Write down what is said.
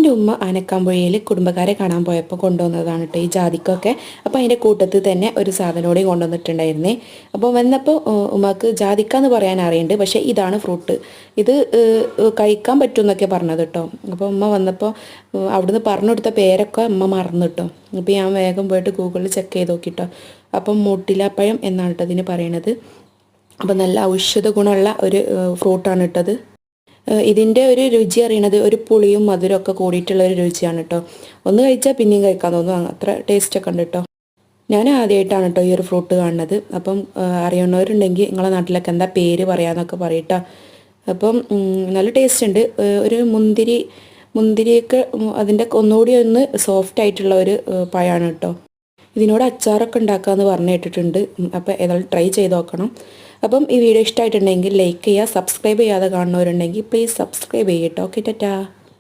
എൻ്റെ ഉമ്മ ആനക്കാമ്പുഴയിൽ കുടുംബക്കാരെ കാണാൻ പോയപ്പോൾ കൊണ്ടുവന്നതാണ് കേട്ടോ ഈ ജാതിക്കൊക്കെ. അപ്പോൾ അതിൻ്റെ കൂട്ടത്തിൽ തന്നെ ഒരു സാധനം കൂടി കൊണ്ടുവന്നിട്ടുണ്ടായിരുന്നേ. അപ്പോൾ വന്നപ്പോൾ ഉമ്മക്ക് ജാതിക്ക എന്ന് പറയാൻ അറിയുന്നുണ്ട്, പക്ഷേ ഇതാണ് ഫ്രൂട്ട്, ഇത് കഴിക്കാൻ പറ്റുമെന്നൊക്കെ പറഞ്ഞത് കേട്ടോ. അപ്പോൾ ഉമ്മ വന്നപ്പോൾ അവിടുന്ന് പറഞ്ഞു കൊടുത്ത പേരൊക്കെ ഉമ്മ മറന്നു കേട്ടോ. അപ്പോൾ ഞാൻ വേഗം പോയിട്ട് ഗൂഗിളിൽ ചെക്ക് ചെയ്ത് നോക്കിട്ടോ. അപ്പം മുട്ടിലാപ്പഴം എന്നാണ് കേട്ടോ ഇതിന് പറയണത്. അപ്പോൾ നല്ല ഔഷധ ഗുണമുള്ള ഒരു ഫ്രൂട്ടാണ് ഇട്ടത്. ഇതിൻ്റെ ഒരു രുചി അറിയണത് ഒരു പുളിയും മധുരമൊക്കെ കൂടിയിട്ടുള്ള ഒരു രുചിയാണ് കേട്ടോ. ഒന്ന് കഴിച്ചാൽ പിന്നെയും കഴിക്കാൻ തോന്നും, അത്ര ടേസ്റ്റൊക്കെ ഉണ്ട് കേട്ടോ. ഞാൻ ആദ്യമായിട്ടാണ് കേട്ടോ ഈ ഒരു ഫ്രൂട്ട് കാണുന്നത്. അപ്പം അറിയണവരുണ്ടെങ്കിൽ നിങ്ങളെ നാട്ടിലൊക്കെ എന്താ പേര് പറയാമെന്നൊക്കെ പറയട്ടോ. അപ്പം നല്ല ടേസ്റ്റ് ഉണ്ട്. ഒരു മുന്തിരിയൊക്കെ അതിൻ്റെ ഒന്നുകൂടി ഒന്ന് സോഫ്റ്റ് ആയിട്ടുള്ള ഒരു പഴമാണ് കേട്ടോ. ഇതിനോട് അച്ചാറൊക്കെ ഉണ്ടാക്കാമെന്ന് പറഞ്ഞു കേട്ടിട്ടുണ്ട്. അപ്പോൾ ഏതായാലും ട്രൈ ചെയ്ത് നോക്കണം. അപ്പം ഈ വീഡിയോ ഇഷ്ടമായിട്ടുണ്ടെങ്കിൽ ലൈക്ക് ചെയ്യുക, സബ്സ്ക്രൈബ് ചെയ്യാതെ കാണുന്നവരുണ്ടെങ്കിൽ പ്ലീസ് സബ്സ്ക്രൈബ് ചെയ്യട്ടോ. ഓക്കെ, ടാറ്റാ.